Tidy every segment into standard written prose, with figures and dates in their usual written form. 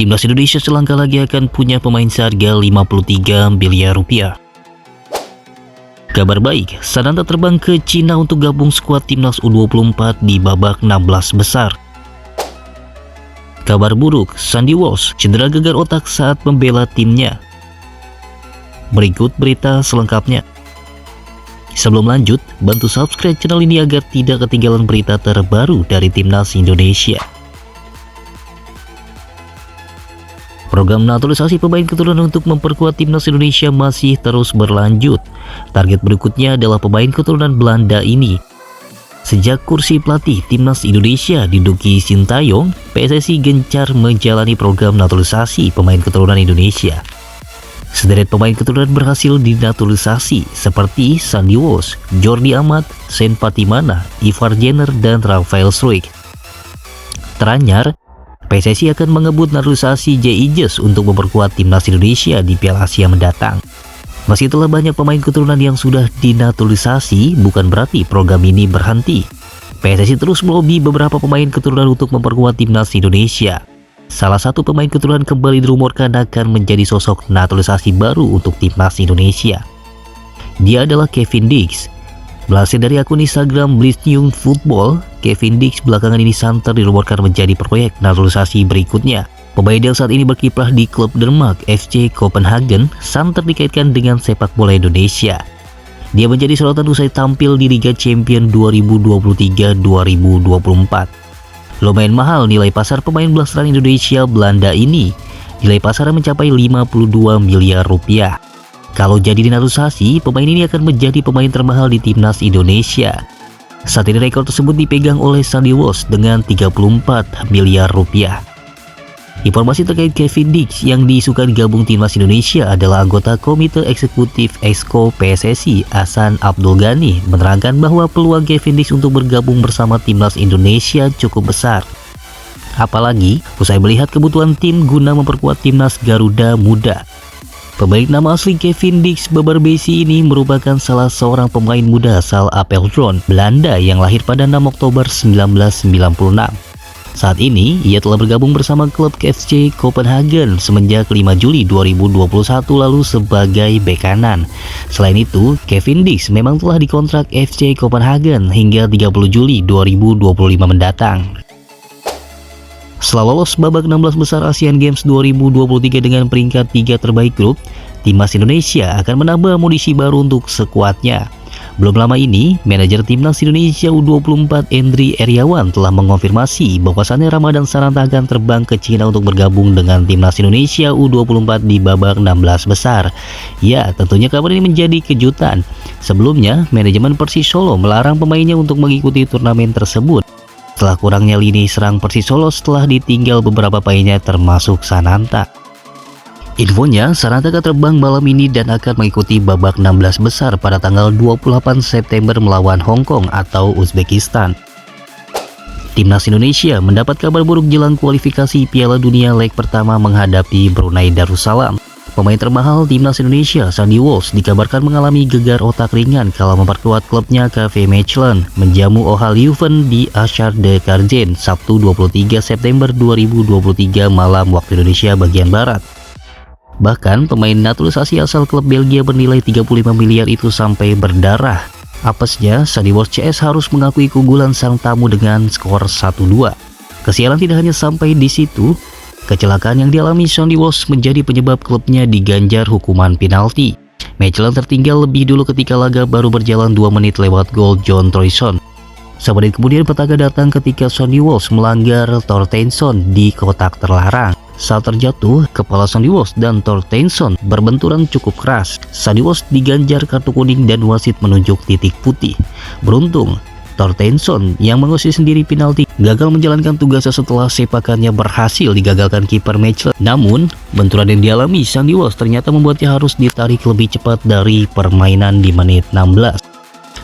Timnas Indonesia selangkah lagi akan punya pemain seharga 53 miliar rupiah. Kabar baik, Sananta terbang ke Cina untuk gabung skuad Timnas U24 di babak 16 besar. Kabar buruk, Sandy Walsh cedera gegar otak saat membela timnya. Berikut berita selengkapnya. Sebelum lanjut, bantu subscribe channel ini agar tidak ketinggalan berita terbaru dari Timnas Indonesia. Program naturalisasi pemain keturunan untuk memperkuat Timnas Indonesia masih terus berlanjut. Target berikutnya adalah pemain keturunan Belanda ini. Sejak kursi pelatih Timnas Indonesia diduduki Sintayong, PSSI gencar menjalani program naturalisasi pemain keturunan Indonesia. Sederet pemain keturunan berhasil dinaturalisasi seperti Sandy Walsh, Jordi Amat, Sen Fatimana, Ivar Jenner, dan Rafael Struijk. Teranyar, PSSI akan mengebut naturalisasi J.I.Jes untuk memperkuat Timnas Indonesia di Piala Asia mendatang. Meski telah banyak pemain keturunan yang sudah dinaturalisasi, bukan berarti program ini berhenti. PSSI terus melobi beberapa pemain keturunan untuk memperkuat Timnas Indonesia. Salah satu pemain keturunan kembali dirumorkan akan menjadi sosok naturalisasi baru untuk Timnas Indonesia. Dia adalah Kevin Dix. Melansir dari akun Instagram Blitzneung Football, Kevin Dix belakangan ini santer dirumorkan menjadi proyek naturalisasi berikutnya. Pemain yang saat ini berkiprah di klub Denmark FC Copenhagen santer dikaitkan dengan sepak bola Indonesia. Dia menjadi sorotan usai tampil di Liga Champions 2023-2024. Lumayan mahal nilai pasar pemain blasteran Indonesia Belanda ini. Nilai pasarnya mencapai 52 miliar rupiah. Kalau jadi dinaturalisasi, pemain ini akan menjadi pemain termahal di Timnas Indonesia. Saat ini rekor tersebut dipegang oleh Sandy Walsh dengan 34 miliar rupiah. Informasi terkait Kevin Dix yang diisukan gabung Timnas Indonesia adalah anggota Komite Eksekutif Exco PSSI Hasan Abdul Ghani menerangkan bahwa peluang Kevin Dix untuk bergabung bersama Timnas Indonesia cukup besar. Apalagi usai melihat kebutuhan tim guna memperkuat Timnas Garuda Muda. Pemilik nama asli Kevin Dix Babarbesi ini merupakan salah seorang pemain muda asal Apeldoorn, Belanda yang lahir pada 6 Oktober 1996. Saat ini, ia telah bergabung bersama klub FC Copenhagen semenjak 5 Juli 2021 lalu sebagai bek kanan. Selain itu, Kevin Dix memang telah dikontrak FC Copenhagen hingga 30 Juli 2025 mendatang. Setelah lolos babak 16 besar Asian Games 2023 dengan peringkat 3 terbaik grup, Timnas Indonesia akan menambah amunisi baru untuk skuadnya. Belum lama ini, manajer Timnas Indonesia U24 Endri Eriawan telah mengonfirmasi bahwasannya Ramadan Sananta akan terbang ke Cina untuk bergabung dengan Timnas Indonesia U24 di babak 16 besar. Ya, tentunya kabar ini menjadi kejutan. Sebelumnya, manajemen Persis Solo melarang pemainnya untuk mengikuti turnamen tersebut. Setelah kurangnya lini serang Persis Solo setelah ditinggal beberapa pemainnya termasuk Sananta. Infonya, Sananta akan terbang malam ini dan akan mengikuti babak 16 besar pada tanggal 28 September melawan Hong Kong atau Uzbekistan. Timnas Indonesia mendapat kabar buruk jelang kualifikasi Piala Dunia leg pertama menghadapi Brunei Darussalam. Pemain termahal Timnas Indonesia, Sandy Walsh, dikabarkan mengalami gegar otak ringan kala memperkuat klubnya KV Mechelen menjamu OHL Leuven di Ashard de Cargen Sabtu 23 September 2023 malam waktu Indonesia bagian Barat. Bahkan pemain naturalisasi asal klub Belgia bernilai 35 miliar itu sampai berdarah. Apesnya, Sandy Walsh CS harus mengakui keunggulan sang tamu dengan skor 1-2. Kesialan tidak hanya sampai di situ. Kecelakaan yang dialami Sandy Walsh menjadi penyebab klubnya diganjar hukuman penalti. Mechelen tertinggal lebih dulu ketika laga baru berjalan 2 menit lewat gol John Troyson. Semenit kemudian petaka datang ketika Sandy Walsh melanggar Thorsteinsson di kotak terlarang. Saat terjatuh, kepala Sandy Walsh dan Thorsteinsson berbenturan cukup keras. Sandy Walsh diganjar kartu kuning dan wasit menunjuk titik putih. Beruntung, Thorsteinsson yang mengusir sendiri penalti gagal menjalankan tugasnya setelah sepakannya berhasil digagalkan kiper Mechelen. Namun, benturan yang dialami Sandy Walsh ternyata membuatnya harus ditarik lebih cepat dari permainan di menit 16.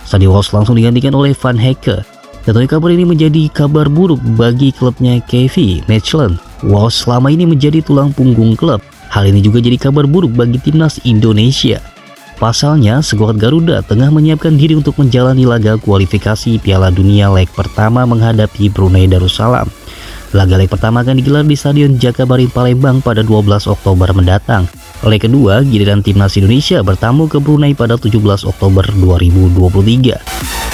Sandy Walsh langsung digantikan oleh Van Hecke. Tentunya kabar ini menjadi kabar buruk bagi klubnya KV Mechelen. Walsh selama ini menjadi tulang punggung klub. Hal ini juga jadi kabar buruk bagi Timnas Indonesia. Pasalnya, skuad Garuda tengah menyiapkan diri untuk menjalani laga kualifikasi Piala Dunia leg pertama menghadapi Brunei Darussalam. Laga leg pertama akan digelar di Stadion Jakabaring Palembang pada 12 Oktober mendatang. Leg kedua, giliran timnas Indonesia bertamu ke Brunei pada 17 Oktober 2023.